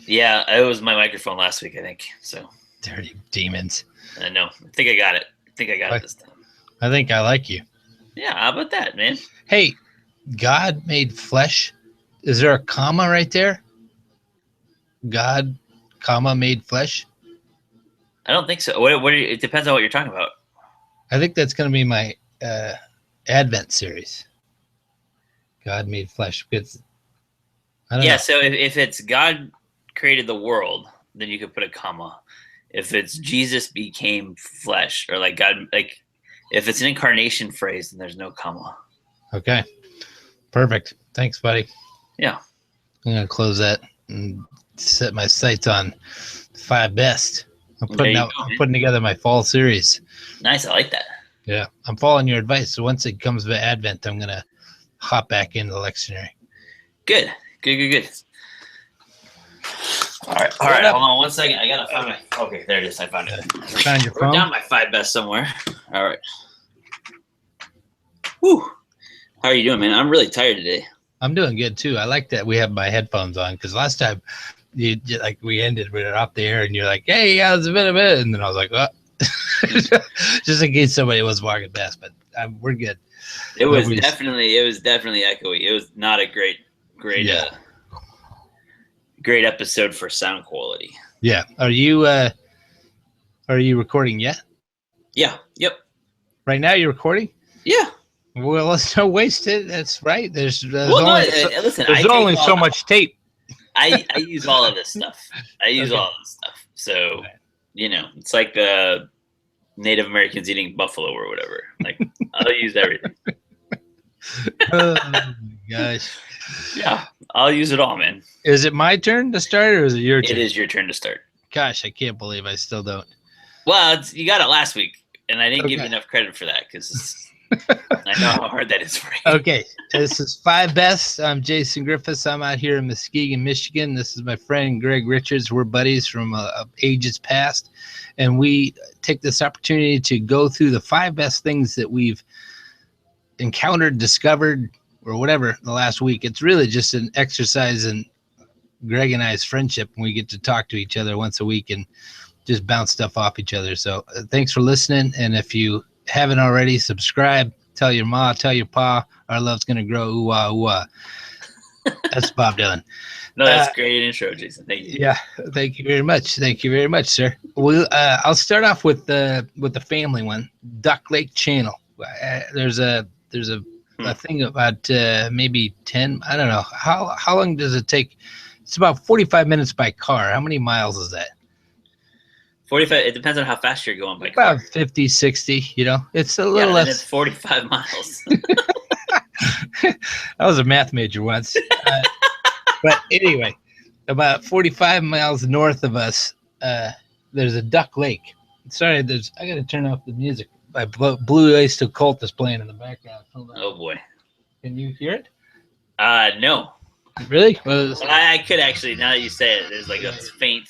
Yeah, it was my microphone last week, I think. So Dirty demons. I know. I think I got it. I think I got it this time. I think I like you. Yeah, how about that, man? Hey, God made flesh. Is there a comma right there? God, comma, made flesh. I don't think so. It depends on what you're talking about. I think that's going to be my Advent series. God made flesh. Because I don't know. So if it's God created the world, then you could put a comma. If it's Jesus became flesh, or like God, like if it's an incarnation phrase, then there's no comma. Okay. Perfect. Thanks, buddy. Yeah. I'm going to close that and set my sights on 5 best. I'm putting together my fall series. Nice. I like that. Yeah. I'm following your advice. So once it comes to Advent, I'm going to hop back into the lectionary. Good. All right. Hold on 1 second. I gotta find my. Okay, there it is. I found it. Found your phone? Down my 5 best somewhere. All right. Whew. How are you doing, man? I'm really tired today. I'm doing good too. I like that we have my headphones on because last time we were up there and you're like, "Hey, how's it been a bit?" And then I was like, "What?" Just in case somebody was walking past, but we're good. It was definitely echoey. It was not a great episode for sound quality. Yeah. Are you recording yet? Yeah. Yep. Right now you're recording? Yeah. Well, let's not waste it. That's right. There's only so much tape. I use all of this stuff. So, it's like the Native Americans eating buffalo or whatever. Like, I'll use everything. Oh, my gosh. Yeah, I'll use it all, man. Is it my turn to start or is it your turn? It is your turn to start. Gosh, I can't believe I still don't. Well, you got it last week, and I didn't give you enough credit for that because I know how hard that is for you. Okay, this is 5 Best. I'm Jason Griffiths. I'm out here in Muskegon, Michigan. This is my friend Greg Richards. We're buddies from ages past, and we take this opportunity to go through the 5 best things that we've encountered, discovered, or whatever the last week. It's really just an exercise in Greg and I's friendship, and we get to talk to each other once a week and just bounce stuff off each other. So thanks for listening, and if you haven't already, subscribe, tell your ma, tell your pa, our love's gonna grow. Ooh ah, ooh ah. That's Bob Dylan. No, that's a great intro, Jason. Thank you. Yeah, thank you very much. Thank you very much, sir. I'll start off with the family one, Duck Lake Channel. There's a thing about maybe 10. I don't know how long does it take. It's about 45 minutes by car. How many miles is that? 45. It depends on how fast you're going by car. About 50, 60. It's a little less. It's 45 miles. I was a math major once. But anyway, about 45 miles north of us, there's a Duck Lake. Sorry, I got to turn off the music. My Blue Oyster Cult is playing in the background. Hold on. Oh boy. Can you hear it? No. Really? Well, I could actually. Now that you say it, there's like a faint.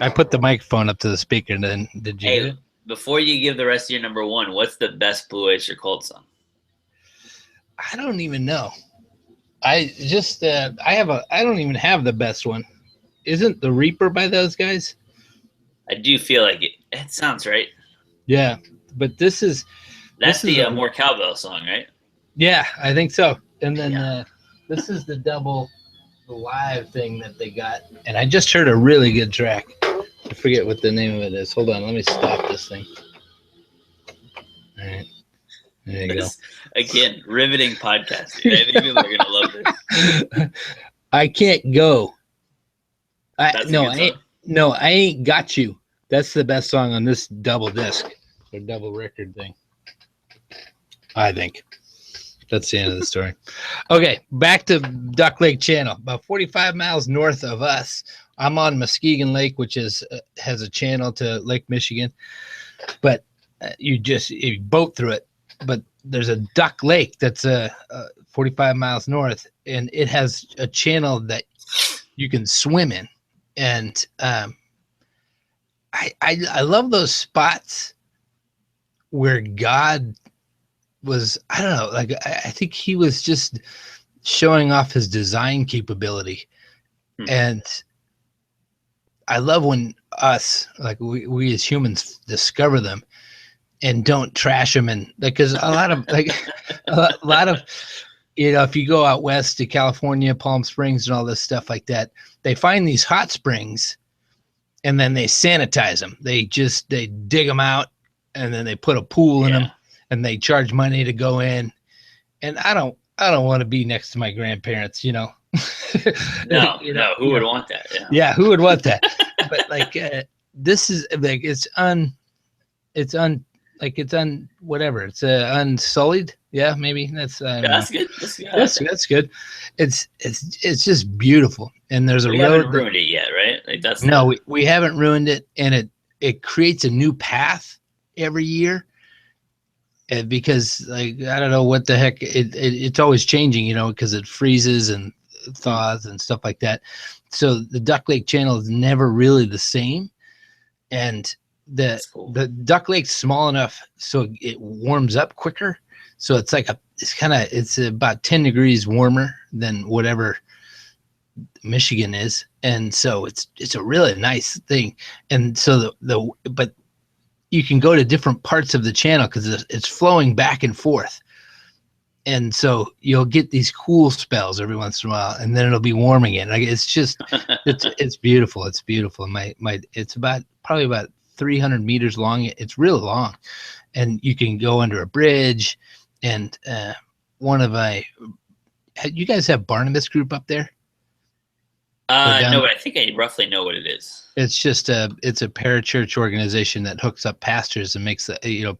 I put the microphone up to the speaker, and then did you hear it? Before you give the rest of your number one, what's the best Blue Oyster Cult song? I don't even know. I don't even have the best one. Isn't The Reaper by those guys? I do feel like it. It sounds right. Yeah, but that's the More Cowbell song, right? Yeah, I think so. And then this is the double live thing that they got, and I just heard a really good track. I forget what the name of it is. Hold on, let me stop this thing. All right, there you go. Again, riveting podcast. I think people are gonna love this. I can't go. I ain't got you. That's the best song on this double disc or double record thing. I think. That's the end of the story. Okay, back to Duck Lake Channel. About 45 miles north of us. I'm on Muskegon Lake, which has a channel to Lake Michigan. But you boat through it. But there's a Duck Lake that's 45 miles north, and it has a channel that you can swim in. And I love those spots where God was, I don't know, like I think he was just showing off his design capability. And I love when us, like we as humans, discover them and don't trash them, and because a lot of a lot of if you go out west to California, Palm Springs, and all this stuff like that, they find these hot springs, and then they sanitize them. They dig them out, and then they put a pool in them, and they charge money to go in. And I don't want to be next to my grandparents, No, who would want that? Yeah, who would want that? But like, this is like it's whatever. It's unsullied. Yeah, maybe that's that's good. That's good. It's just beautiful. And there's a road. We haven't ruined it yet, right? Like we haven't ruined it, and it creates a new path every year. Because like I don't know what the heck it's always changing, because it freezes and thaws and stuff like that. So the Duck Lake Channel is never really the same, and the Duck Lake's small enough so it warms up quicker. So it's like it's about 10 degrees warmer than whatever Michigan is, and so it's a really nice thing. And so but you can go to different parts of the channel because it's flowing back and forth. And so you'll get these cool spells every once in a while, and then it'll be warm again. Like it's just, it's beautiful. It's beautiful. It's probably about 300 meters long. It's really long, and you can go under a bridge. And you guys have Barnabas Group up there? No, but I think I roughly know what it is. It's just it's a parachurch organization that hooks up pastors and makes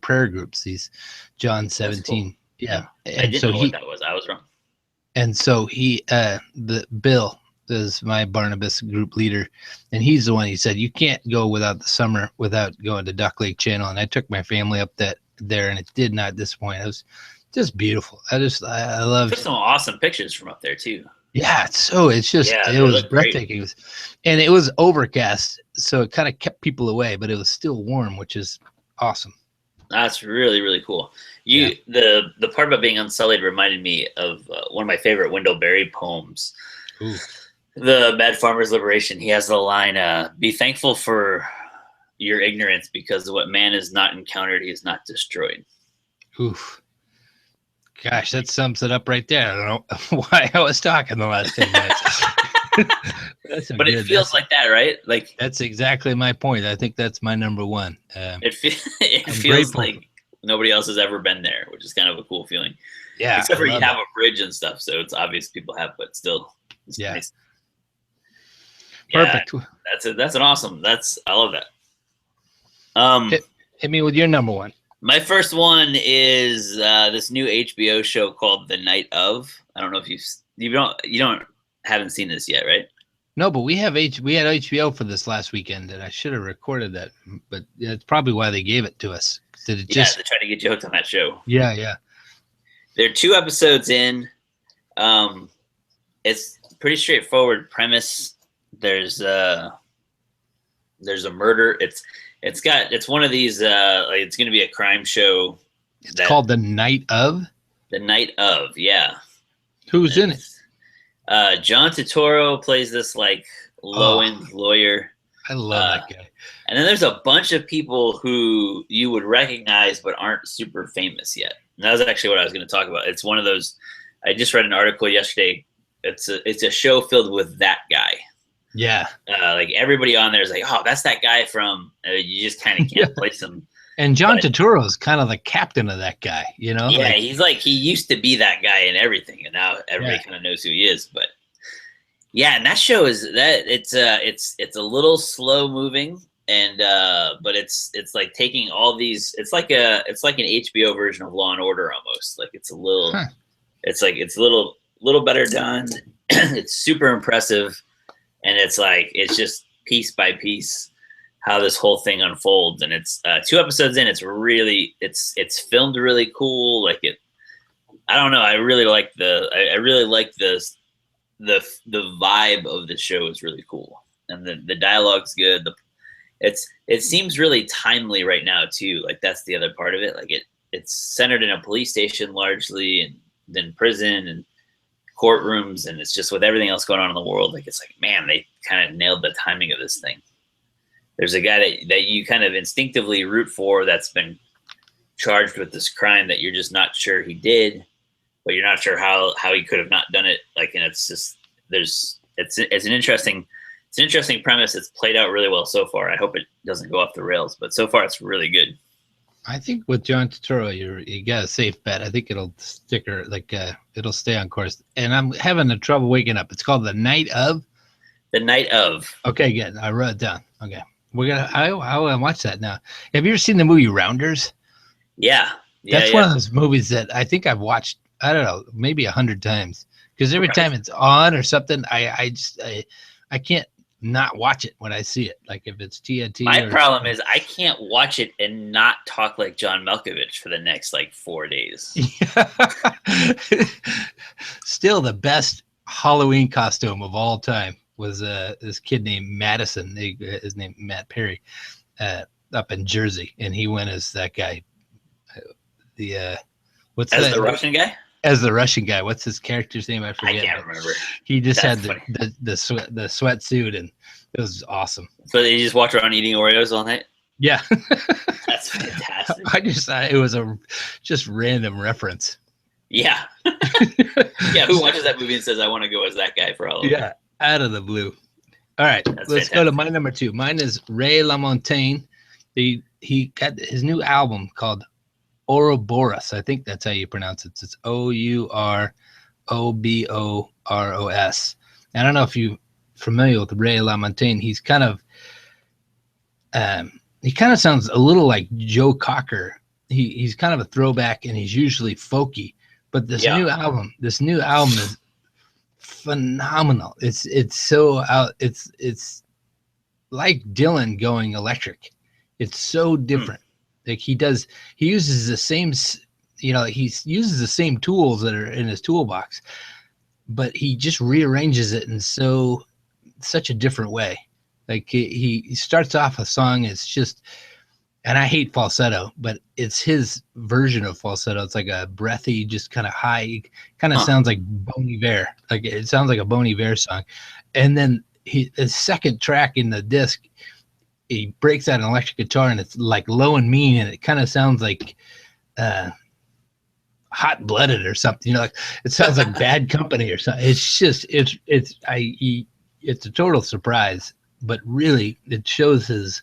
prayer groups. These John 17. Cool. Yeah. I didn't know what that was. I was wrong. And so Bill is my Barnabas group leader, and he's the one. He said you can't go without the summer without going to Duck Lake Channel. And I took my family up there, and it did not disappoint. It was just beautiful. I love. Took some awesome pictures from up there too. Yeah, it was breathtaking. And it was overcast, so it kind of kept people away, but it was still warm, which is awesome. That's really, really cool. The part about being unsullied reminded me of one of my favorite Wendell Berry poems. Ooh. The Mad Farmer's Liberation. He has the line, be thankful for your ignorance, because what man has not encountered, he has not destroyed. Oof. Gosh, that sums it up right there. I don't know why I was talking the last 10 minutes. But it feels like that, right? Like that's exactly my point. I think that's my number one. It feels like nobody else has ever been there, which is kind of a cool feeling. Yeah. Except for you have a bridge and stuff, so it's obvious people have, but still. It's nice. Perfect. Yeah, that's an awesome. I love that. Hit me with your number one. My first one is this new HBO show called The Night Of. I don't know if you haven't seen this yet, right? No, but we had HBO for this last weekend, and I should have recorded that. But that's probably why they gave it to us. They tried to get you hooked on that show. Yeah. There are 2 episodes in. It's pretty straightforward premise. There's a murder. It's one of these it's going to be a crime show. It's called The Night Of? The Night Of, yeah. Who's in it? John Turturro plays this like low-end lawyer. I love that guy. And then there's a bunch of people who you would recognize but aren't super famous yet. And that was actually what I was going to talk about. It's one of those. I just read an article yesterday. It's a show filled with that guy. Yeah. Like everybody on there is like, oh, that's that guy from. You just kind of can't place him. And John Turturro is kind of the captain of that guy, Yeah, he used to be that guy in everything, and now everybody kind of knows who he is. But yeah, and that show it's a little slow moving, and but it's like taking all these. It's like an HBO version of Law and Order almost. Like it's a little. Huh. It's a little better done. It's super impressive, and it's just piece by piece how this whole thing unfolds. And it's 2 episodes in. It's really it's filmed really cool. Like I don't know. I really like the vibe of the show is really cool, and the dialogue's good. It seems really timely right now too. Like that's the other part of it. Like it's centered in a police station largely, and then prison and courtrooms, and it's just with everything else going on in the world. Like it's like, man, they kind of nailed the timing of this thing. there's a guy that you kind of instinctively root for that's been charged with this crime that you're just not sure he did, but you're not sure how he could have not done it. Like, and it's just it's an interesting premise. It's played out really well so far. I hope it doesn't go off the rails, but so far it's really good. I think with John Turturro, you got a safe bet. I think it'll stick or it'll stay on course. And I'm having a trouble waking up. It's called The Night of. The Night of. Okay, good. I wrote it down. Okay, I want to watch that now. Have you ever seen the movie Rounders? Yeah. That's one of those movies that I think I've watched. I don't know, maybe 100 times. Because every time it's on or something, I can't not watch it when I see it. Like if it's TNT. My problem is I can't watch it and not talk like John Malkovich for the next 4 days. Still, the best Halloween costume of all time was this kid named Madison. His name Matt Perry, up in Jersey, and he went as that guy. The Russian guy. As the Russian guy, what's his character's name? I forget. I can't remember. He just had the sweatsuit, and it was awesome. So they just walk around eating Oreos all night. Yeah, that's fantastic. It was a just random reference. Yeah, yeah. Who watches that movie and says I want to go as that guy for Halloween? Yeah, out of the blue. All right, let's go to my number 2. Mine is Ray LaMontagne. He got his new album called Ouroboros. I think that's how you pronounce it. It's Ouroboros. I don't know if you're familiar with Ray LaMontagne. He's kind of sounds a little like Joe Cocker. He's kind of a throwback, and he's usually folky. But this new album is phenomenal. It's so out. It's like Dylan going electric. It's so different. Like he uses the same, he uses the same tools that are in his toolbox, but he just rearranges it in such a different way. Like he starts off a song, it's just, and I hate falsetto, but it's his version of falsetto. It's like a breathy, just kind of high, kind of sounds like Bon Iver. Like it sounds like a Bon Iver song. And then the second track in the disc, he breaks out an electric guitar, and it's like low and mean, and it kind of sounds like Hot Blooded or something. Like it sounds like Bad Company or something. It's just it's a total surprise, but really it shows his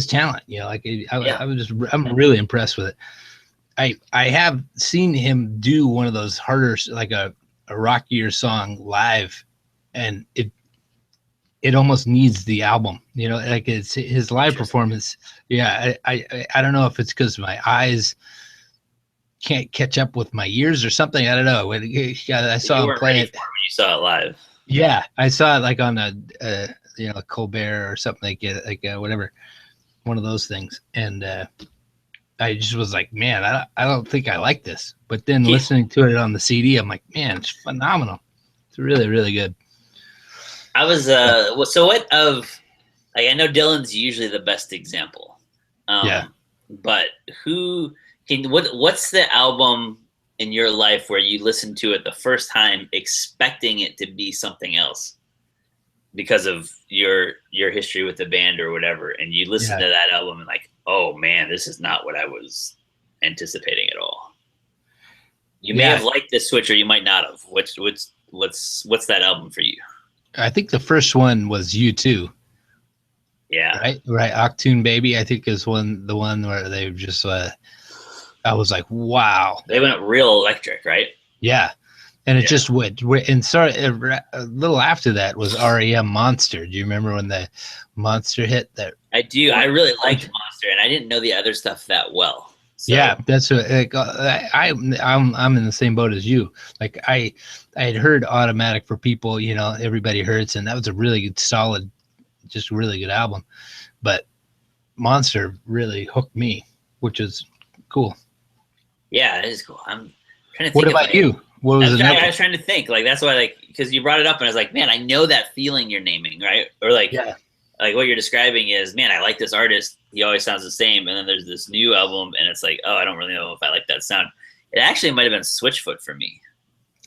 talent. I'm really impressed with it. I have seen him do one of those harder, like a rockier song live, and it almost needs the album, like it's his live performance. Yeah. I don't know if it's because my eyes can't catch up with my ears or something. I don't know. I saw him play it. When you saw it live. Yeah. I saw it like on a Colbert or something like whatever, one of those things. And I just was like, man, I don't think I like this. But then listening to it on the CD, I'm like, man, it's phenomenal. It's really, really good. I was so what of I know Dylan's usually the best example. But what's the album in your life where you listen to it the first time expecting it to be something else because of your history with the band or whatever, and you listen to that album and like, oh man, this is not what I was anticipating at all. You may have liked this Switch, or you might not have. What's that album for you? I think the first one was U2. Yeah. Right. Octoon Baby, I think, is the one where they just, I was like, wow. They went real electric, right? Yeah. And it just went. And a little after that was REM Monster. Do you remember when the Monster hit that? I do. I really liked Monster, and I didn't know the other stuff that well. So. Yeah, that's what I'm in the same boat as you. Like I had heard Automatic for People, Everybody Hurts, and that was a really good, solid, just really good album. But Monster really hooked me, which is cool. Yeah, it is cool. I'm trying to think. What about you? What was I was trying to think. Like that's why, because you brought it up, and I was like, man, I know that feeling you're naming, right? Or like what you're describing is, man, I like this artist. He always sounds the same. And then there's this new album, and it's like, oh, I don't really know if I like that sound. It actually might have been Switchfoot for me.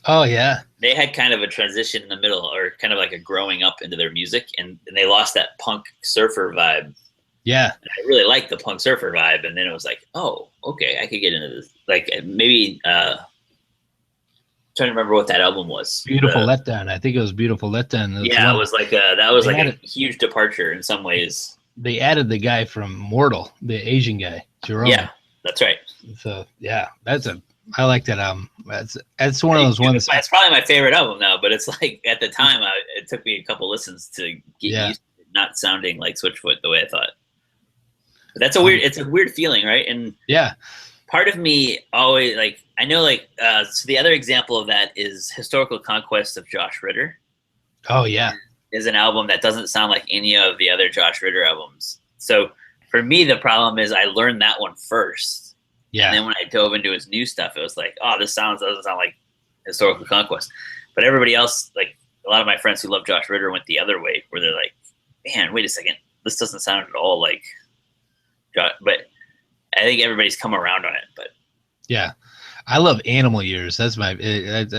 Oh yeah. They had kind of a transition in the middle, or kind of like a growing up into their music, and they lost that punk surfer vibe. Yeah. And I really liked the punk surfer vibe, and then it was like, oh, okay, I could get into this. Like maybe trying to remember what that album was. Beautiful Letdown. I think it was Beautiful Letdown. It was like a huge departure in some ways. They added the guy from Mortal, the Asian guy, Jerome. Yeah, that's right. So yeah, I like that album. That's one of those ones. It's probably my favorite album now, but it's like at the time it took me a couple listens to get used to not sounding like Switchfoot the way I thought. But that's it's a weird feeling, right? And yeah, part of me always I know so the other example of that is Historical Conquest of Josh Ritter. Oh yeah. Is an album that doesn't sound like any of the other Josh Ritter albums. So for me, the problem is I learned that one first. Yeah. And then when I dove into his new stuff, it was like, oh, this doesn't sound like Historical Conquest. But everybody else, like a lot of my friends who love Josh Ritter, went the other way, where they're like, man, wait a second, this doesn't sound at all like Josh. But I think everybody's come around on it. But yeah, I love Animal Years. That's a good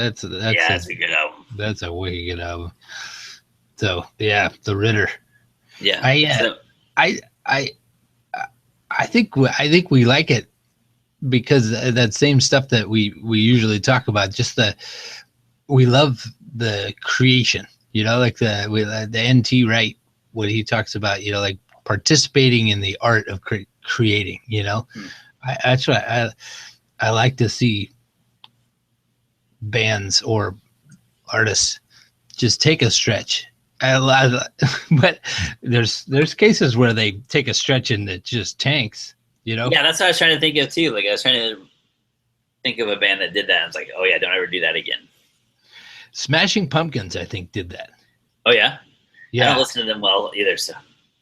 album. That's a wicked good album. So yeah, the Ritter. Yeah, I think we like it because that same stuff that we usually talk about. Just we love the creation. You know, like the NT Wright, what he talks about. You know, like participating in the art of creating. You know, that's what I like to see bands or artists just take a stretch. But there's cases where they take a stretch and it just tanks, you know? Yeah, that's what I was trying to think of too. Like I was trying to think of a band that did that. I was like, oh yeah, don't ever do that again. Smashing Pumpkins, I think, did that. Oh yeah? Yeah. I don't listen to them well either, so.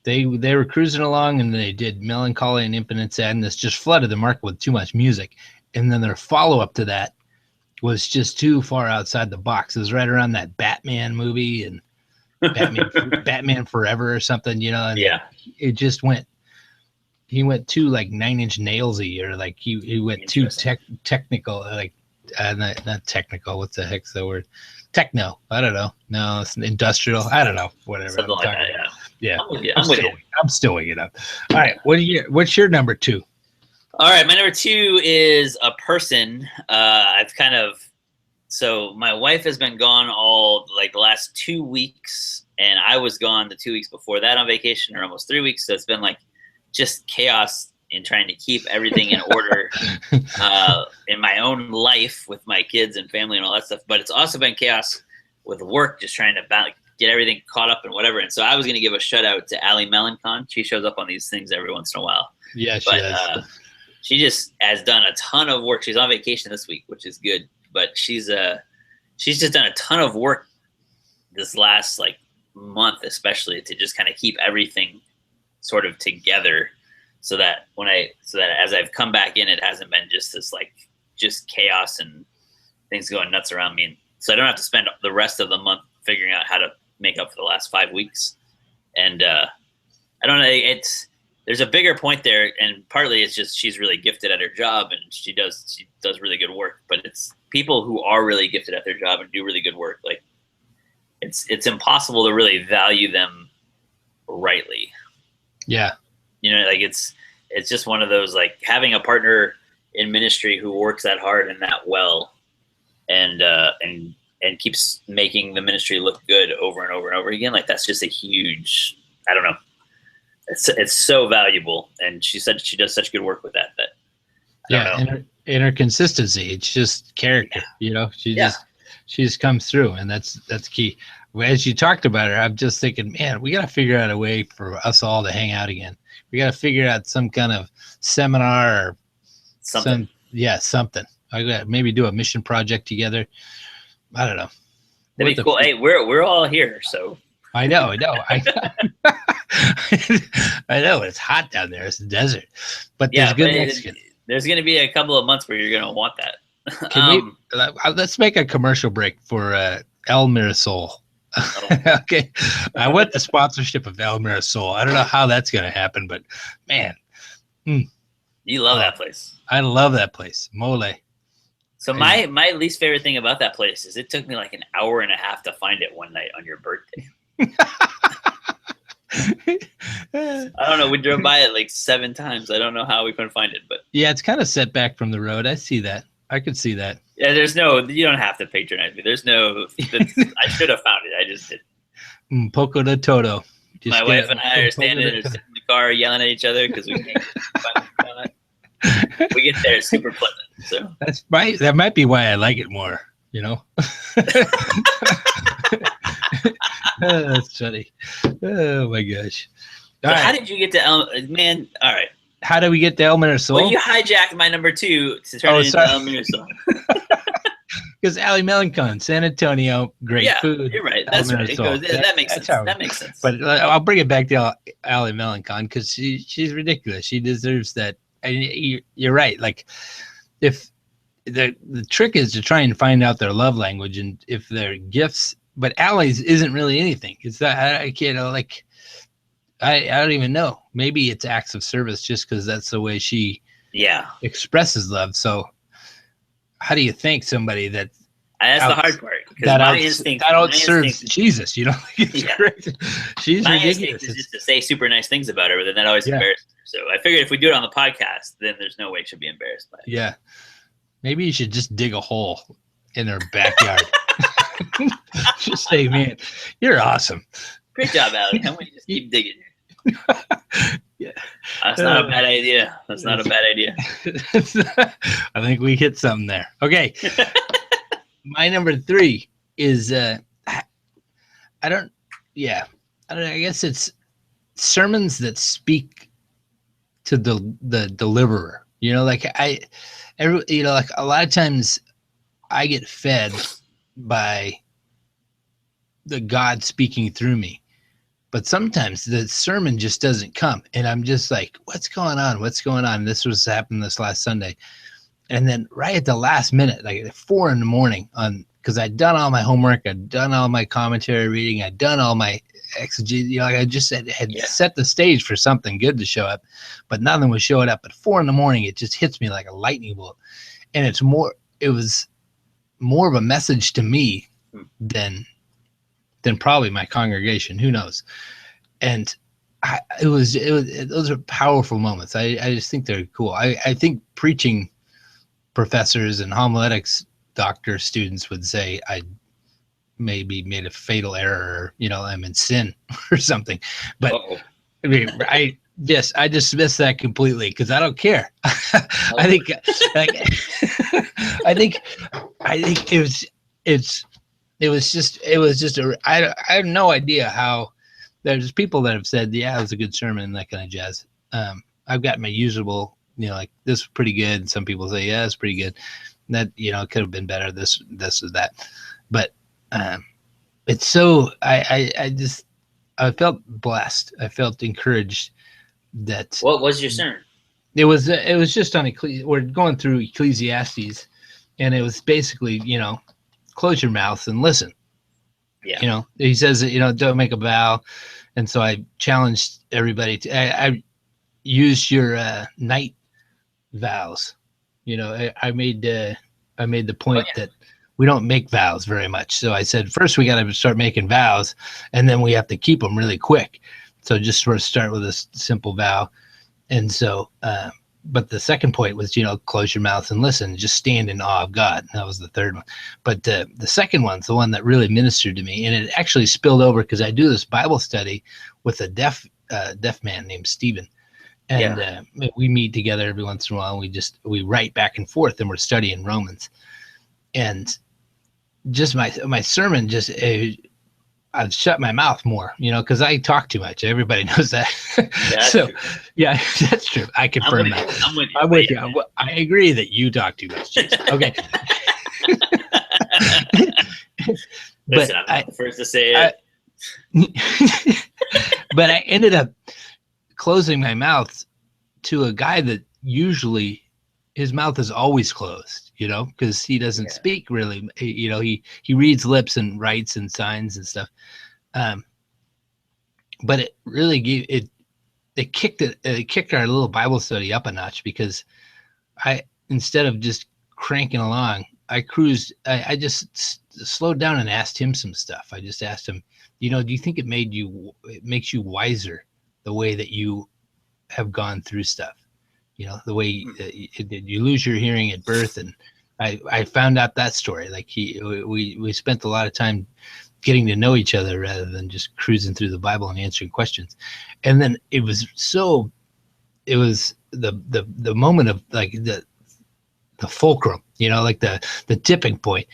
They were cruising along and they did Melancholy and Infinite Sadness, just flooded the market with too much music. And then their follow-up to that was just too far outside the box. It was right around that Batman movie and Batman Forever or something, you know. And yeah, it just went. He went too like Nine Inch Nailsy, or like he went too technical, like not technical. What's the heck's the word? Techno. I don't know. No, it's industrial. I don't know. Whatever. Something like that. Yeah. I'm still waking up. All right. What's your number two? All right, my number two is a person. So my wife has been gone all like the last 2 weeks, and I was gone the 2 weeks before that on vacation, or almost 3 weeks. So it's been like just chaos in trying to keep everything in order in my own life with my kids and family and all that stuff. But it's also been chaos with work, just trying to get everything caught up and whatever. And so I was going to give a shout out to Ali Melancon. She shows up on these things every once in a while. Yeah, she does. She just has done a ton of work. She's on vacation this week, which is good. But she's just done a ton of work this last like month, especially to just kind of keep everything sort of together, so that as I've come back in, it hasn't been just this like just chaos and things going nuts around me. And so I don't have to spend the rest of the month figuring out how to make up for the last 5 weeks. And I don't know. There's a bigger point there, and partly it's just she's really gifted at her job, and she does really good work. But it's people who are really gifted at their job and do really good work. Like it's impossible to really value them rightly. Yeah, you know, like it's just one of those, like having a partner in ministry who works that hard and that well, and keeps making the ministry look good over and over and over again. Like that's just a huge, I don't know. It's so valuable, and she said she does such good work with that. And her consistency, it's just character. Yeah. You know, she just comes through, and that's key. As you talked about her, I'm just thinking, man, we got to figure out a way for us all to hang out again. We got to figure out some kind of seminar or something. Something. I got maybe do a mission project together. I don't know. That'd be cool. Hey, we're all here, so. I know. I know it's hot down there. It's a desert, but there's good Mexican. There's going to be a couple of months where you're going to want that. Can let's make a commercial break for El Mirasol. Oh. Okay, I want the sponsorship of El Mirasol. I don't know how that's going to happen, but man, you love that place. I love that place. Mole. So my least favorite thing about that place is it took me like an hour and a half to find it one night on your birthday. I don't know. We drove by it like 7 times. I don't know how we couldn't find it, but yeah, it's kind of set back from the road. I see that. I could see that. Yeah, you don't have to patronize me. There's no. I should have found it. I just didn't. Poco de todo. My wife and I are standing in the car yelling at each other because we can't find it. We get there, it's super pleasant. So that's right. That might be why I like it more. You know. That's funny. Oh my gosh. So how did you get to man? All right. How did we get to Elemental Soul? Well, you hijacked my number 2 to turn it into Elemental Soul. Because Ali Melancon, San Antonio, great food. You're right. That's right. That makes sense. That makes sense. But I'll bring it back to Ali Melancon because she's ridiculous. She deserves that. And you're right. Like, if the trick is to try and find out their love language and if their gifts. But Allie's isn't really anything. It's that I can't like. I don't even know. Maybe it's acts of service just because that's the way she expresses love. So how do you thank somebody that that's the hard part? That outserves Jesus, you know? It's crazy. She's my ridiculous. instinct is just to say super nice things about her, but then that always embarrasses her. So I figured if we do it on the podcast, then there's no way she'll be embarrassed by it. Yeah. Maybe you should just dig a hole in her backyard. Just say, man, you're awesome. Great job, Allie. How about you just keep digging? Yeah, that's not a bad idea. That's not a bad idea. I think we hit something there. Okay, my number 3 is I guess it's sermons that speak to the deliverer. You know, like like a lot of times I get fed by the God speaking through me. But sometimes the sermon just doesn't come. And I'm just like, what's going on? What's going on? This was happening this last Sunday. And then right at the last minute, like at 4 a.m, because I'd done all my homework, I'd done all my commentary reading, I'd done all my exegesis, like I just had set the stage for something good to show up, but nothing was showing up. At 4 a.m, it just hits me like a lightning bolt. And it was more of a message to me than probably my congregation. Who knows? And those are powerful moments. I just think they're cool. I think preaching professors and homiletics doctor students would say I maybe made a fatal error, or, I'm in sin or something. But I mean, I dismiss that completely because I don't care. I think it was just I have no idea how. There's people that have said, yeah, it was a good sermon and that kind of jazz. I've got my usual, like this was pretty good. Some people say, yeah, it's pretty good. That, it could have been better. This or that. But it's so, I felt blessed. I felt encouraged that. What was your sermon? It was just on, we're going through Ecclesiastes, and it was basically, close your mouth and listen. Yeah. He says that, don't make a vow. And so I challenged everybody to, I used your night vows. I made the point that we don't make vows very much. So I said, first we got to start making vows, and then we have to keep them really quick. So just sort of start with a simple vow. And so, but the second point was, close your mouth and listen, just stand in awe of God. That was the third one. But the second one's the one that really ministered to me. And it actually spilled over because I do this Bible study with a deaf man named Stephen. And we meet together every once in a while. And we write back and forth, and we're studying Romans. And just my sermon, I've shut my mouth more, because I talk too much. Everybody knows that. Yeah, so, true. Yeah, that's true. I confirm that. I'm with you. I agree that you talk too much. Okay. Listen, I'm not the first to say it. But I ended up closing my mouth to a guy that usually his mouth is always closed, because he doesn't speak really. He reads lips and writes and signs and stuff. But it really gave it kicked our little Bible study up a notch, because instead of just cranking along, I cruised. I just slowed down and asked him some stuff. I just asked him, do you think it makes you wiser the way that you have gone through stuff? The way you lose your hearing at birth, and I found out that story. Like we spent a lot of time getting to know each other rather than just cruising through the Bible and answering questions. And then it was the moment of like the fulcrum, like the tipping point.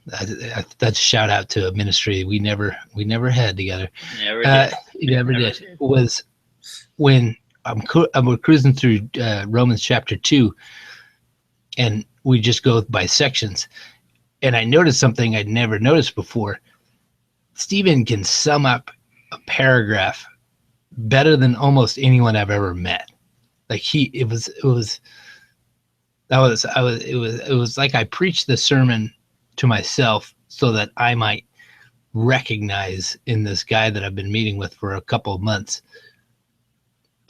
That's a shout out to a ministry we never had together. Never did. Was when we're cruising through Romans chapter 2, and we just go by sections. And I noticed something I'd never noticed before. Stephen can sum up a paragraph better than almost anyone I've ever met. Like it was like I preached the sermon to myself so that I might recognize in this guy that I've been meeting with for a couple of months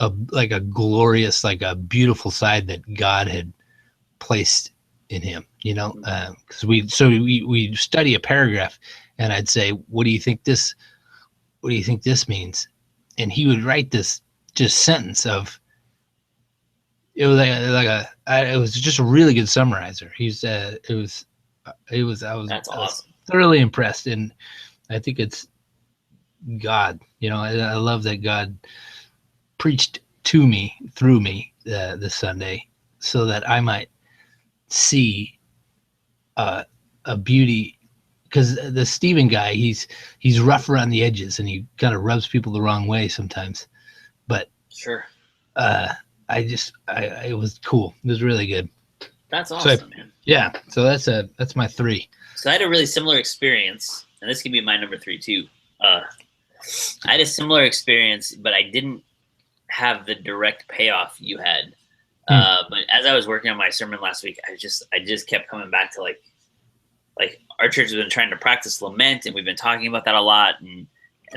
a glorious, like a beautiful side that God had placed in him, because we study a paragraph, and I'd say, what do you think this means? And he would write this just sentence of, it was just a really good summarizer. That's awesome. Thoroughly impressed. And I think it's God, I love that God preached to me through me this Sunday so that I might see a beauty, because the Stephen guy, he's rough around the edges and he kind of rubs people the wrong way sometimes, but sure. It was cool. It was really good. That's awesome, man. Yeah. So that's my 3. So I had a really similar experience, and this could be my number 3 too. I had a similar experience, but I didn't have the direct payoff you had. But as I was working on my sermon last week, I just kept coming back to like our church has been trying to practice lament, and we've been talking about that a lot. And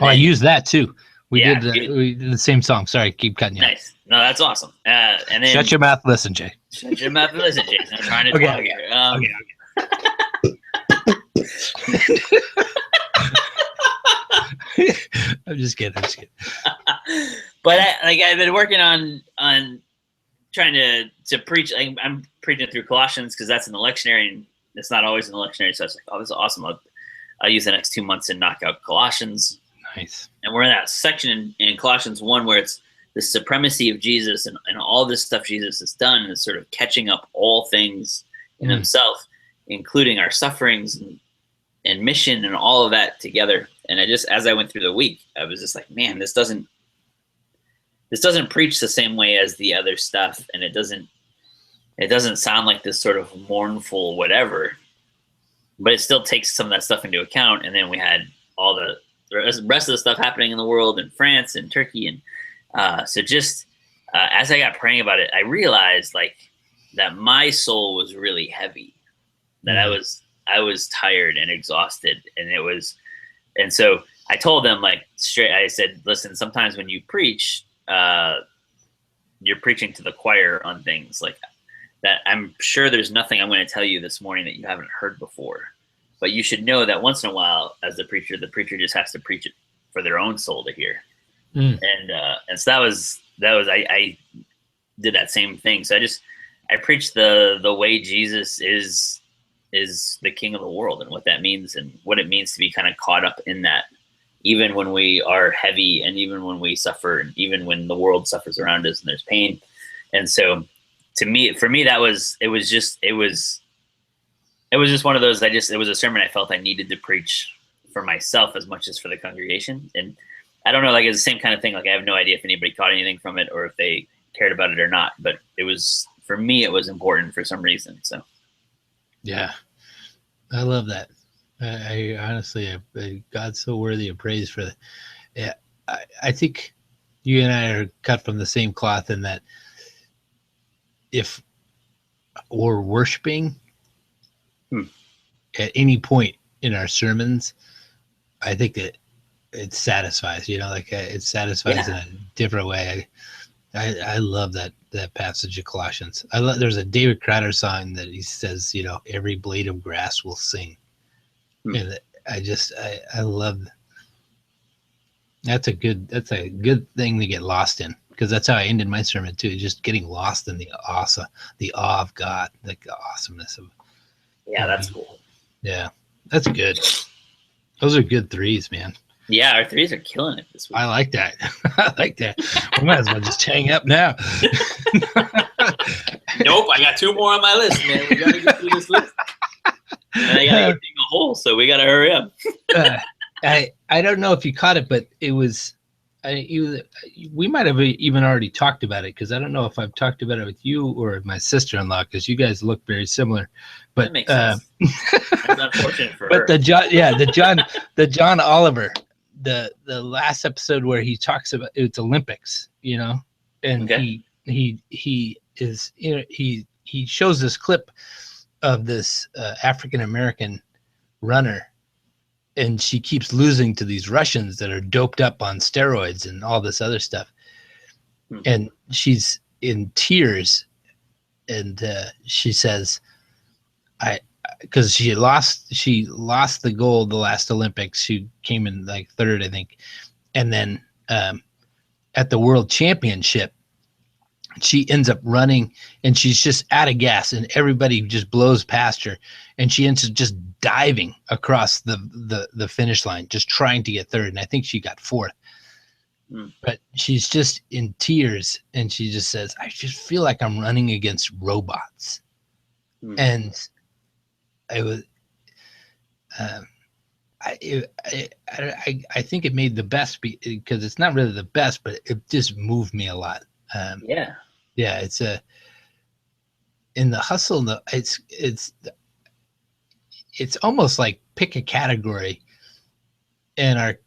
I used that too. We did the same song. Sorry, keep cutting you. Nice. No, that's awesome. And then shut your mouth, listen, Jay. Shut your mouth and listen, Jason. I'm trying to talk here. I'm just kidding. But I've been working on trying to preach. I'm preaching through Colossians because that's in the lectionary, and it's not always in the lectionary. So I was like, oh, this is awesome. I'll use the next 2 months and knock out Colossians. Nice. And we're in that section in Colossians 1 where it's the supremacy of Jesus and all this stuff Jesus has done, and sort of catching up all things in himself, including our sufferings and mission and all of that together. And as I went through the week, I was just like, man, this doesn't preach the same way as the other stuff, and it doesn't sound like this sort of mournful whatever, but it still takes some of that stuff into account. And then we had all the rest of the stuff happening in the world, in France and Turkey, and so as I got praying about it, I realized that my soul was really heavy, that I was tired and exhausted, and so I told them straight. I said, listen, sometimes when you preach, you're preaching to the choir on things like that. I'm sure there's nothing I'm going to tell you this morning that you haven't heard before, but you should know that once in a while, as the preacher just has to preach it for their own soul to hear. And so that was I did that same thing. So I preached the way Jesus is the King of the world, and what that means, and what it means to be kind of caught up in that, even when we are heavy, and even when we suffer, and even when the world suffers around us and there's pain. And so for me, it was just one of those, it was a sermon I felt I needed to preach for myself as much as for the congregation. And I don't know, it's the same kind of thing. I have no idea if anybody caught anything from it or if they cared about it or not, but for me, it was important for some reason. So. Yeah. I love that. I honestly, God's so worthy of praise for that. Yeah. I think you and I are cut from the same cloth in that if we're worshiping at any point in our sermons, I think that it satisfies, it satisfies in a different way. I love that passage of Colossians. There's a David Crowder song that he says, you know, every blade of grass will sing. And I love. That's a good thing to get lost in, because that's how I ended my sermon too. Just getting lost in the awe of God, like the awesomeness of. Yeah, that's cool. Yeah, that's good. Those are good threes, man. Yeah, our threes are killing it this week. I like that. I like that. We might as well just hang up now. Nope, I got 2 more on my list, man. We gotta get through this list. And I gotta dig a hole, so we gotta hurry up. I don't know if you caught it, but it was. We might have even already talked about it, because I don't know if I've talked about it with you or my sister-in-law, because you guys look very similar. But that makes sense. That's unfortunate for her. But the John Oliver, the last episode where he talks about it's Olympics, you know, and he is, you know, he shows this clip of this African American runner, and she keeps losing to these Russians that are doped up on steroids and all this other stuff. And she's in tears, and she says, because she lost the gold the last Olympics. She came in like third, I think. And then at the World Championship, she ends up running, and she's just out of gas, and everybody just blows past her, and she ends up just diving across the finish line, just trying to get third. And I think she got fourth. But she's just in tears, and she just says, I just feel like I'm running against robots. And I was I think it made the best, because it's not really the best, but it just moved me a lot. It's in the hustle. It's almost like pick a category, and our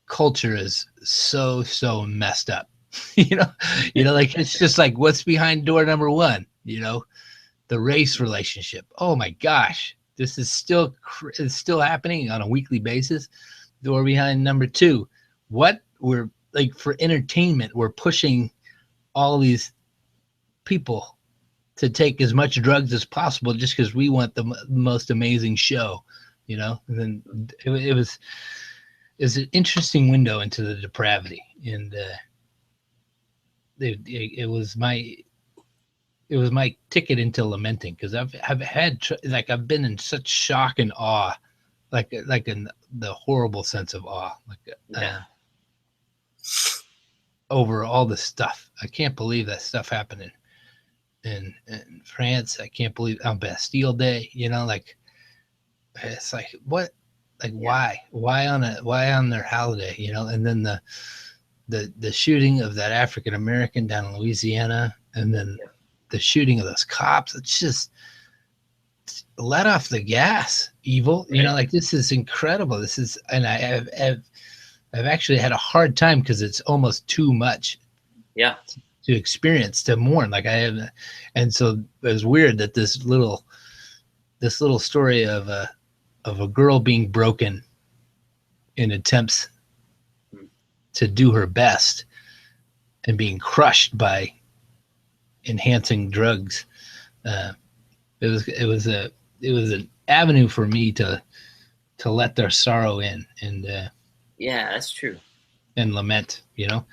culture is so messed up. you know, like it's just like, what's behind door number 1? You know, the race relationship. Oh my gosh, this is still happening on a weekly basis. Door behind number 2. What we're like for entertainment, we're pushing all these people to take as much drugs as possible just because we want the most amazing show, you know. And then it was an interesting window into the depravity, and it was my ticket into lamenting, because I've been in such shock and awe, like in the horrible sense of awe, over all this stuff. I can't believe that stuff happened in France. I can't believe on Bastille Day, you know, like it's like, what, like why on their holiday, you know. And then the shooting of that African American down in Louisiana, and then the shooting of those cops. It's just let off the gas, evil, you know, like this is incredible. This is, and I've actually had a hard time, because it's almost too much to experience, to mourn. Like I have, and so it was weird that this little story of a girl being broken in attempts to do her best and being crushed by enhancing drugs. It was an avenue for me to let their sorrow in, and that's true, and lament, you know.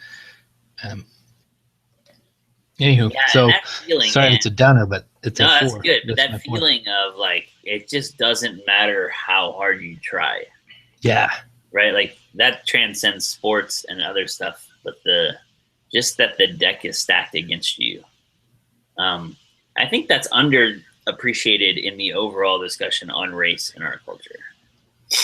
Anywho, so feeling, sorry, it's a downer, but it's a 4. That's good. But that feeling of like, it just doesn't matter how hard you try. Yeah. Right. Like that transcends sports and other stuff, but just that the deck is stacked against you. I think that's underappreciated in the overall discussion on race in our culture.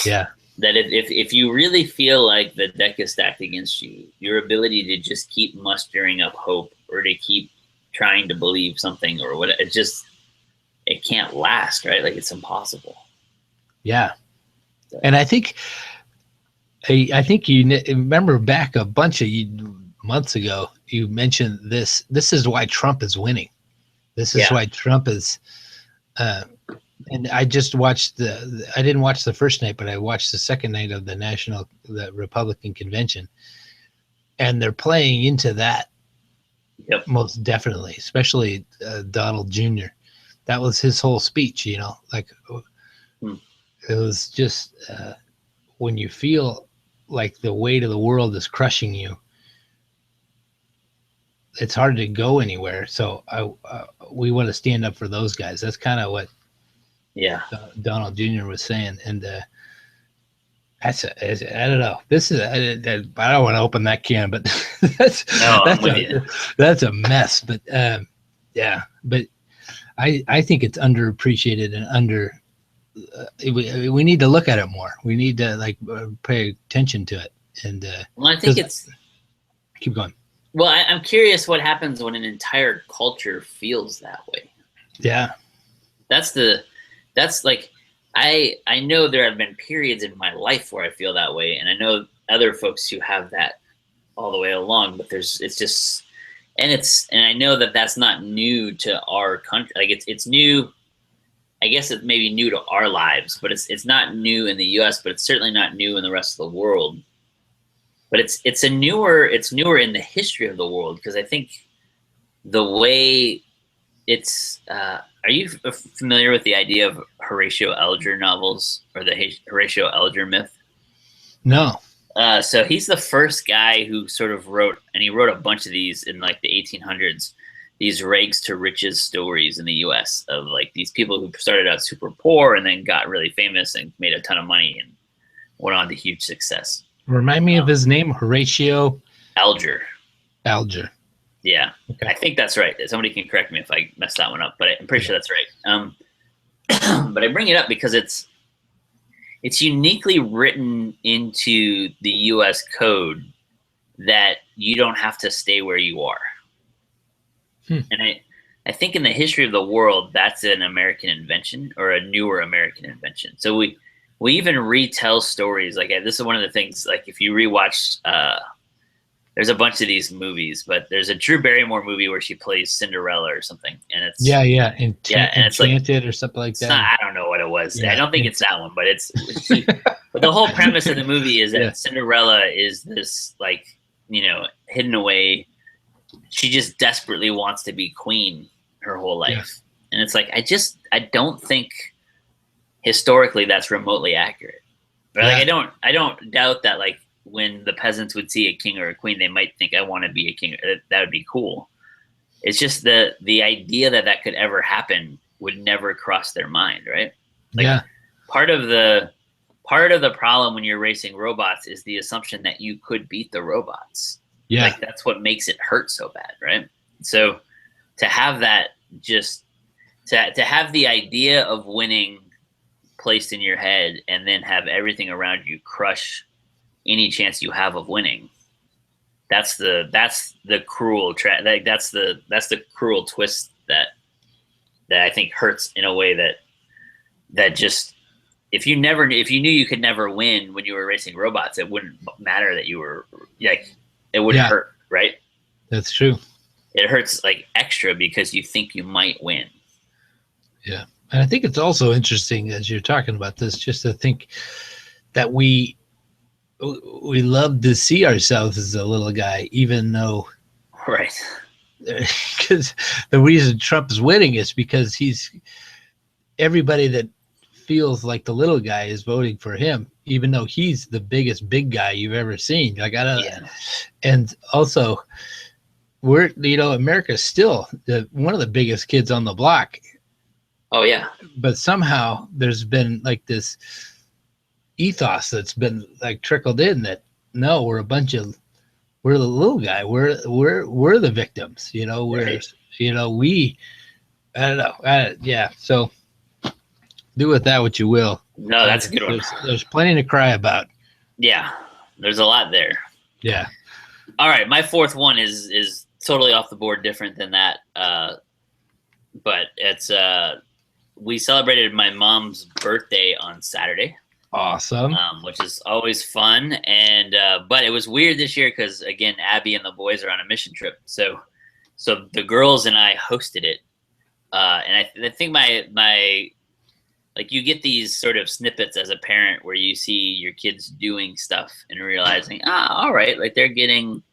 Yeah. That if you really feel like the deck is stacked against you, your ability to just keep mustering up hope, or to keep trying to believe something, or what, it can't last, right? Like it's impossible. Yeah. And I think you remember back a bunch of months ago, you mentioned this is why Trump is winning. This is why Trump is, and I just watched I didn't watch the first night, but I watched the second night of the Republican convention, and they're playing into that Yep. Most definitely, especially Donald Jr. That was his whole speech, like it was just when you feel like the weight of the world is crushing you, it's hard to go anywhere. So we want to stand up for those guys. That's kind of what Donald Jr. was saying. And I don't know. This is I don't want to open that can, but that's a mess. But yeah, but I think it's underappreciated and we need to look at it more. We need to pay attention to it. And well, I think it's keep going. Well, I'm curious what happens when an entire culture feels that way. Yeah, that's like I know there have been periods in my life where I feel that way, and I know other folks who have that all the way along. But I know that that's not new to our country. Like it's new. I guess it may be new to our lives, but it's not new in the U.S. But it's certainly not new in the rest of the world. But it's newer in the history of the world, because I think the way it's. Are you familiar with the idea of Horatio Alger novels, or the Horatio Alger myth? No. So he's the first guy who sort of wrote, and he wrote a bunch of these in like the 1800s. These rags to riches stories in the U.S. of like these people who started out super poor and then got really famous and made a ton of money and went on to huge success. Remind me of his name, Horatio Alger. Alger. Yeah, okay. I think that's right. Somebody can correct me if I mess that one up, but I'm pretty sure that's right. But I bring it up because it's uniquely written into the U.S. code that you don't have to stay where you are. And I think in the history of the world, that's an American invention, or a newer American invention. So we even retell stories. Like, this is one of the things, like if you rewatch, there's a bunch of these movies, but there's a Drew Barrymore movie where she plays Cinderella or something. And it's and it's like Enchanted or something like that. I don't know what it was. Yeah. I don't think it's that one, but but the whole premise of the movie is that Cinderella is this hidden away. She just desperately wants to be queen her whole life. Yeah. And it's like, I don't think historically that's remotely accurate. But I don't doubt that like when the peasants would see a king or a queen, they might think, I want to be a king. That would be cool. It's just the idea that could ever happen would never cross their mind. Right. Like, part of the problem when you're racing robots is the assumption that you could beat the robots. Yeah. Like, that's what makes it hurt so bad, right? So to have that, just to have the idea of winning placed in your head, and then have everything around you crush any chance you have of winning, that's the cruel that's the cruel twist that I think hurts in a way that just, if you knew you could never win when you were racing robots, it wouldn't matter that you were like. It wouldn't hurt, right? That's true. It hurts like extra because you think you might win. Yeah. And I think it's also interesting, as you're talking about this, just to think that we love to see ourselves as a little guy, even though. Right. Because the reason Trump is winning is because everybody that feels like the little guy is voting for him, even though he's the biggest big guy you've ever seen. Like, and also we're, America's still one of the biggest kids on the block. Oh yeah. But somehow there's been like this ethos that's been like trickled in that no, we're the little guy. We're the victims, right. I don't know. Yeah. So do with that what you will. No, that's a good one. There's plenty to cry about. Yeah, there's a lot there. Yeah. All right, my fourth one is totally off the board, different than that. But it's we celebrated my mom's birthday on Saturday. Awesome. Which is always fun, and but it was weird this year because, again, Abby and the boys are on a mission trip, so the girls and I hosted it, and I think my like, you get these sort of snippets as a parent where you see your kids doing stuff and realizing, all right, like they're getting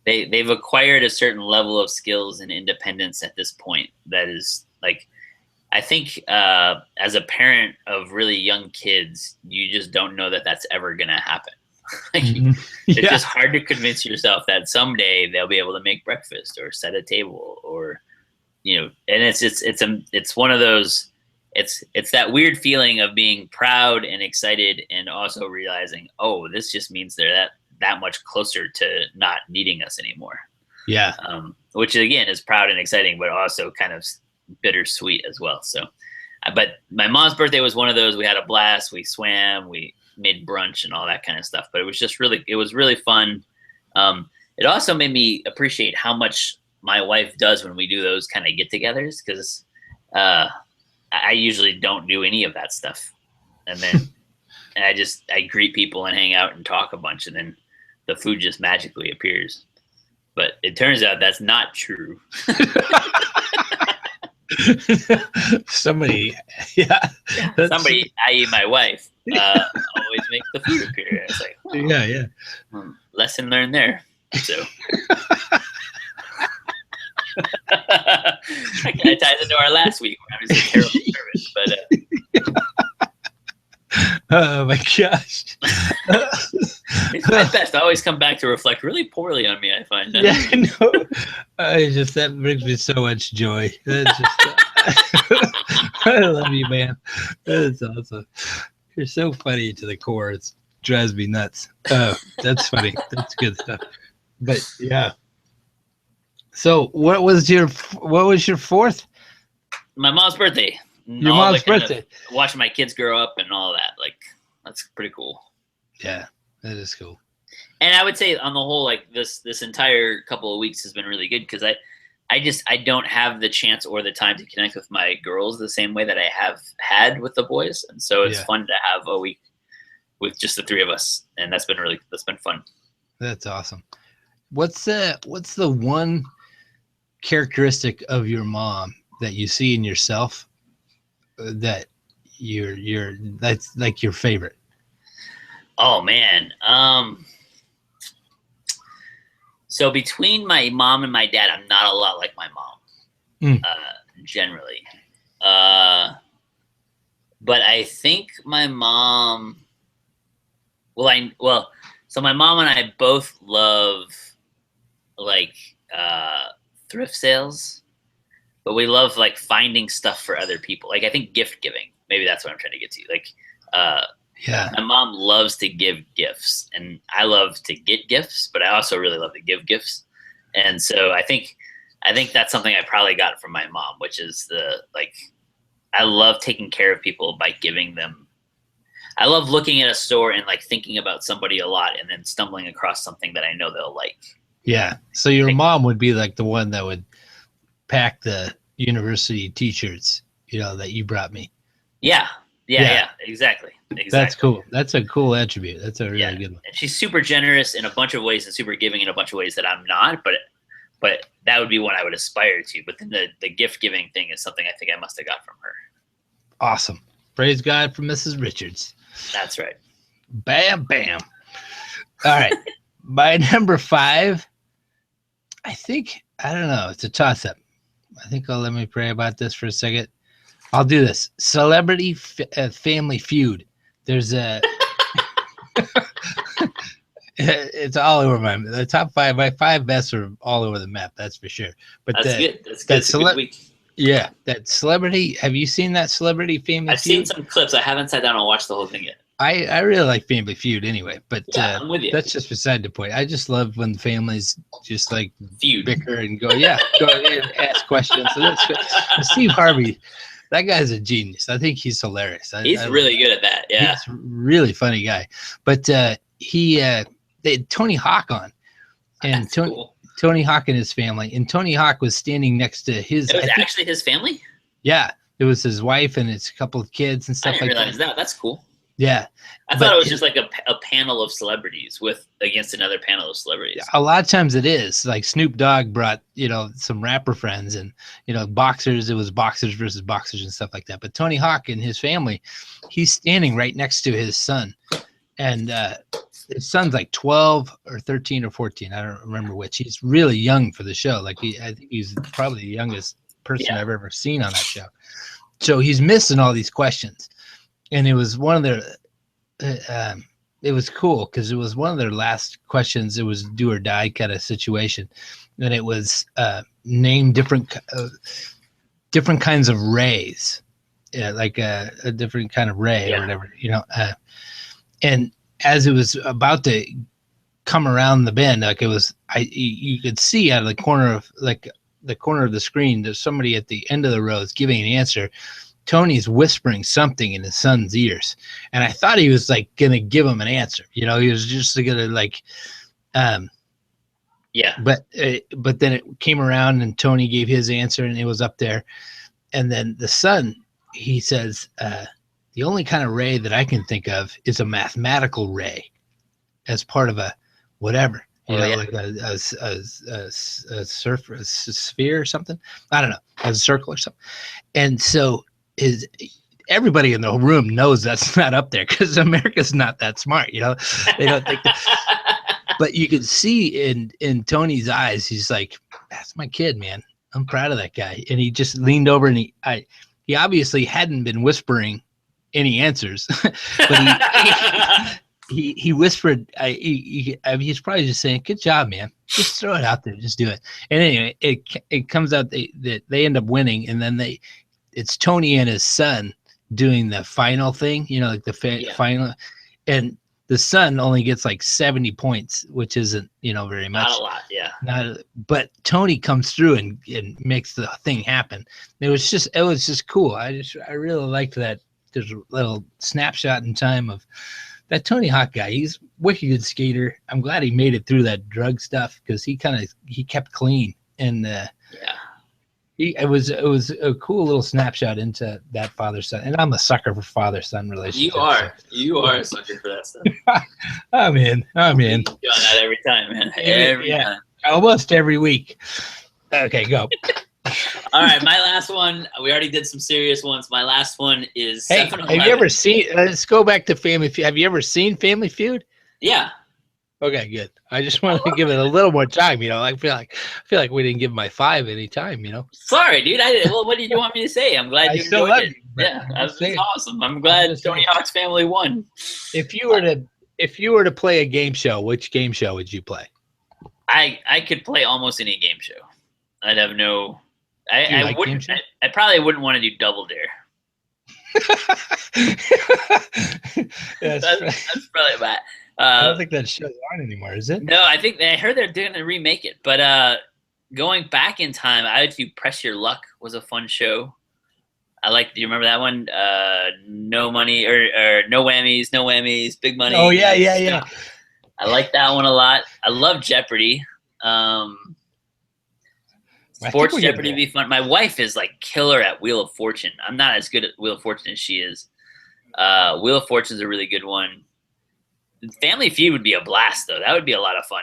they've acquired a certain level of skills and independence at this point that is like, I think as a parent of really young kids, you just don't know that that's ever going to happen. Like, it's just hard to convince yourself that someday they'll be able to make breakfast or set a table, or, you know, and it's one of those, it's that weird feeling of being proud and excited and also realizing, oh, this just means they're that much closer to not needing us anymore. Yeah. Which again is proud and exciting, but also kind of bittersweet as well. So, but my mom's birthday was one of those. We had a blast. We swam, we made brunch and all that kind of stuff, but it was really fun. It also made me appreciate how much my wife does when we do those kind of get-togethers, because I usually don't do any of that stuff. And then I greet people and hang out and talk a bunch, and then the food just magically appears. But it turns out that's not true. Somebody, i.e. my wife, always makes the food appear. It's like, oh, yeah. Lesson learned there. So that kind of ties into our last week. We're having some terrible service, but oh my gosh. it's my best. I always come back to reflect really poorly on me, I find. Yeah, I know. That brings me so much joy. That's just, I love you, man. That's awesome. You're so funny to the core. It drives me nuts. Oh, that's funny. That's good stuff. But yeah. So what was your fourth? My mom's birthday. Your mom's birthday. Watching my kids grow up and all that. Like, that's pretty cool. Yeah, that is cool. And I would say on the whole, like this entire couple of weeks has been really good, because I don't have the chance or the time to connect with my girls the same way that I have had with the boys. And so it's fun to have a week with just the three of us. And that's been fun. That's awesome. What's the one characteristic of your mom that you see in yourself that that's like your favorite? Oh man. So between my mom and my dad, I'm not a lot like my mom, generally. But I think my mom, so my mom and I both love like thrift sales, but we love like finding stuff for other people. Like, I think gift giving, maybe that's what I'm trying to get to. Like, my mom loves to give gifts, and I love to get gifts, but I also really love to give gifts. And so I think that's something I probably got from my mom, which is I love taking care of people by giving them. I love looking at a store and like thinking about somebody a lot, and then stumbling across something that I know they'll like. Yeah. So your mom would be like the one that would pack the university t-shirts, that you brought me. Yeah, exactly. That's cool. That's a cool attribute. That's a really good one. And she's super generous in a bunch of ways and super giving in a bunch of ways that I'm not, but that would be one I would aspire to. But then the gift giving thing is something I think I must have got from her. Awesome. Praise God for Mrs. Richards. That's right. Bam, bam. All right. My number 5, I don't know. It's a toss-up. I think let me pray about this for a second. I'll do this. Celebrity Family Feud. There's it's all over the top 5. My 5 best are all over the map. That's for sure. But that's good. That's good. Good week. Yeah, that celebrity. Have you seen that Celebrity Family Feud? I've seen some clips. I haven't sat down and watched the whole thing yet. I really like Family Feud anyway, but I'm with you. That's just beside the point. I just love when families just like feud, bicker, and go and ask questions. So that's good. Steve Harvey, that guy's a genius. I think he's hilarious. He's really good at that. Yeah, he's a really funny guy. But they had Tony Hawk on, and that's cool. Tony Hawk and his family, and Tony Hawk was standing next to his. It was actually his family? Yeah, it was his wife and his couple of kids and stuff like that. I didn't realize that. That's cool. Yeah, I thought it was just like a panel of celebrities against another panel of celebrities. A lot of times it is. Like Snoop Dogg brought, some rapper friends, and boxers. It was boxers versus boxers and stuff like that. But Tony Hawk and his family, he's standing right next to his son, and his son's like 12 or 13 or 14. I don't remember which. He's really young for the show. Like I think he's probably the youngest person I've ever seen on that show. So he's missing all these questions, and it was one of their. It was cool because it was one of their last questions. It was do or die kind of situation, and it was name different kinds of rays, like a different kind of ray or whatever, and as it was about to come around the bend, like it was, you could see out of the corner of the screen, there's somebody at the end of the row is giving an answer. Tony's whispering something in his son's ears, and I thought he was like gonna give him an answer. He was just gonna like, But then it came around, and Tony gave his answer, and it was up there, and then the son, he says, the only kind of ray that I can think of is a mathematical ray, as part of a whatever. Like a sphere or something. I don't know, as a circle or something. And so everybody in the room knows that's not up there because America's not that smart, they don't think that. But you could see in Tony's eyes, he's like, that's my kid, man. I'm proud of that guy. And he just leaned over, and he obviously hadn't been whispering any answers, but he whispered. He's probably just saying, "Good job, man. Just throw it out there. Just do it." And anyway, it comes out that they end up winning, and then it's Tony and his son doing the final thing, like the final, and the son only gets like 70 points, which isn't, very much. Not a lot, but Tony comes through and makes the thing happen. It was just cool. I really liked that. There's a little snapshot in time of that Tony Hawk guy. He's a wicked good skater. I'm glad he made it through that drug stuff because he kept clean, and it was a cool little snapshot into that father-son. And I'm a sucker for father-son relationships. You are a sucker for that stuff. I'm in. Doing that every time, man. Every time. Almost every week. Okay, go. All right, my last one. We already did some serious ones. My last one is. Hey, have you ever seen? Let's go back to Family Feud. Have you ever seen Family Feud? Yeah. Okay, good. I just wanted to give it a little more time. I feel like we didn't give my 5 any time. Sorry, dude. Well, what did you want me to say? I'm glad you enjoyed it. That's awesome. I'm glad Tony Hawk's Family won. If you were to play a game show, which game show would you play? I could play almost any game show. I'd have no. I wouldn't. I probably wouldn't want to do Double Dare. That's probably about. I don't think that show's on anymore, is it? No, I heard they're going to remake it. But going back in time, I would do Press Your Luck was a fun show. Do you remember that one? No money or no whammies, big money. Oh yeah. I like that one a lot. I love Jeopardy. Sports Jeopardy would be fun. My wife is like killer at Wheel of Fortune. I'm not as good at Wheel of Fortune as she is. Wheel of Fortune is a really good one. Family Feud would be a blast, though. That would be a lot of fun.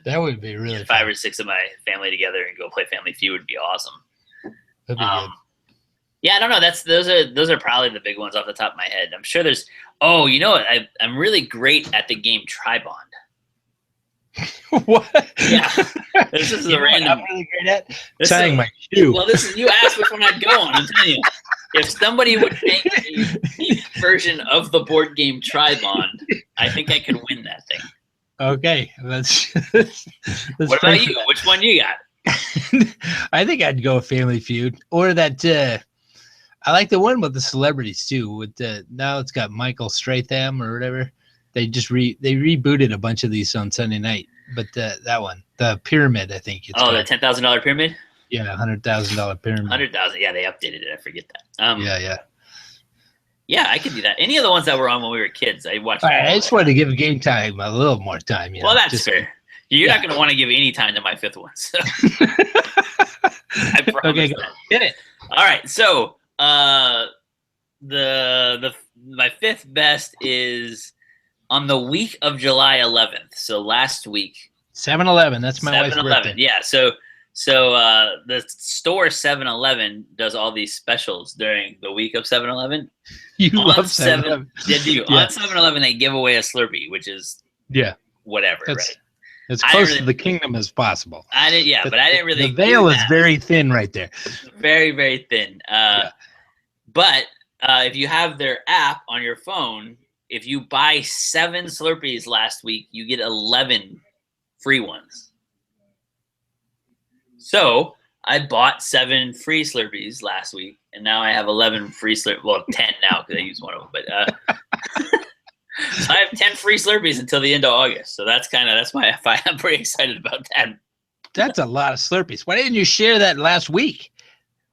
That would be really get 5 or 6 of my family together and go play Family Feud would be awesome. That'd be good. Yeah, I don't know. Those are probably the big ones off the top of my head. I'm sure there's. Oh, you know what? I'm really great at the game Tribond. What? Yeah, this is a random. I'm really great at tying my shoe. Well, you asked which one I'd go on. I'm telling you, if somebody would make a version of the board game Tribond, I think I could win that thing. Okay, that's what about you? Which one you got? I think I'd go Family Feud or that. I like the one with the celebrities too. With now it's got Michael Stratham or whatever. They just they rebooted a bunch of these on Sunday night, but that one, the pyramid, I think. The $10,000 pyramid. Yeah, $100,000 pyramid. 100,000. Yeah, they updated it. I forget that. Yeah, I could do that. Any of the ones that were on when we were kids, I watched. I just wanted to give Game Time a little more time. Well, that's fair. You're not going to want to give any time to my 5th one. So. I promise. Okay, go. Get it. All right, so my 5th best is on the week of July 11th. So last week. 7-Eleven. That's my wife's birthday. Yeah. So the store 7-Eleven does all these specials during the week of 7-Eleven. You love 7-Eleven. They do. On 7-Eleven, they give away a Slurpee, which is Yeah. whatever, That's right? as close to the kingdom as possible. I didn't, yeah, but I didn't really. The veil is very thin right there. Very, very thin. But if you have their app on your phone, if you buy 7 Slurpees last week, you get 11 free ones. So I bought 7 free Slurpees last week, and now I have 11 free Slurpees. Well, 10 now because I used one of them. But so I have 10 free Slurpees until the end of August. So that's why I'm pretty excited about that. That's a lot of Slurpees. Why didn't you share that last week?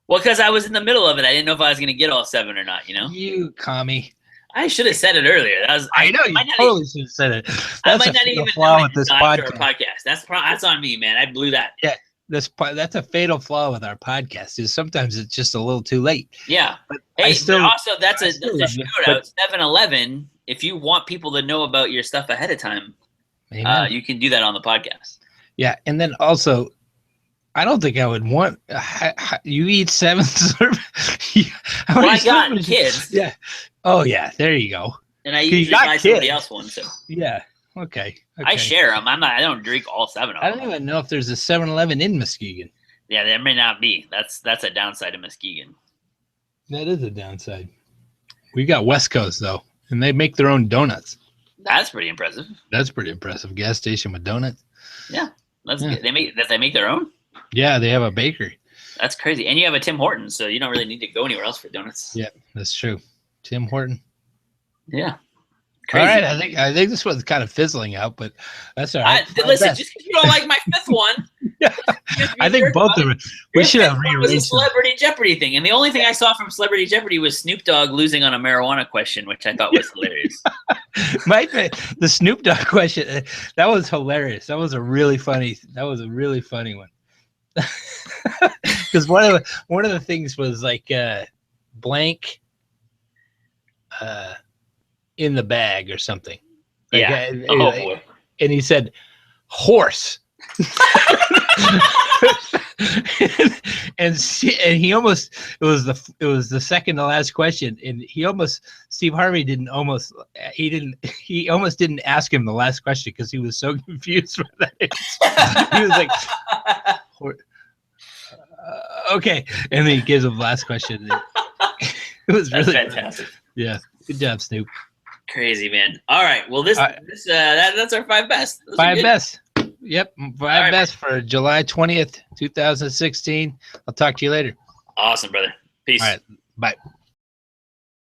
Well, because I was in the middle of it. I didn't know if I was going to get all 7 or not, you know? You commie. I should have said it earlier. I know, you totally should have said it. That's a fatal flaw with this podcast. That's on me, man. I blew that. Yeah, that's a fatal flaw with our podcast, is sometimes it's just a little too late. Yeah. But hey, but also that's a shout out, 7-Eleven. If you want people to know about your stuff ahead of time, you can do that on the podcast. Yeah, and then also, I don't think I would want you eat 7 Slurpees. Well, I got kids. Yeah. Oh yeah, there you go. And I usually buy somebody else one too. Yeah. Okay. I share them. I don't drink all 7 of them. I don't even know if there's a 7-Eleven in Muskegon. Yeah, there may not be. That's a downside of Muskegon. That is a downside. We got West Coast though, and they make their own donuts. That's pretty impressive. That's pretty impressive. Gas station with donuts. Yeah, that's good. They make their own. Yeah, they have a bakery. That's crazy. And you have a Tim Hortons, so you don't really need to go anywhere else for donuts. Yeah, that's true. Tim Horton. Yeah. Crazy. All right, I think this one's kind of fizzling out, but that's all right. Listen, just because you don't like my 5th one, I think both of them. We should have rearranged. It was a Celebrity Jeopardy thing, and the only thing I saw from Celebrity Jeopardy was Snoop Dogg losing on a marijuana question, which I thought was hilarious. The Snoop Dogg question, that was hilarious. That was a really funny one. Because one of the things was like blank in the bag or something. Like, yeah. Boy. And he said horse. and he almost, it was the second to last question, and he almost didn't ask him the last question because he was so confused with that. He was like okay, and then he gives him the last question. It was really fantastic. Yeah, good job, Snoop. Crazy, man. All right, well that's our 5 best. Those 5 best. Yep, 5 best for July 20th, 2016. I'll talk to you later. Awesome, brother. Peace. All right, bye.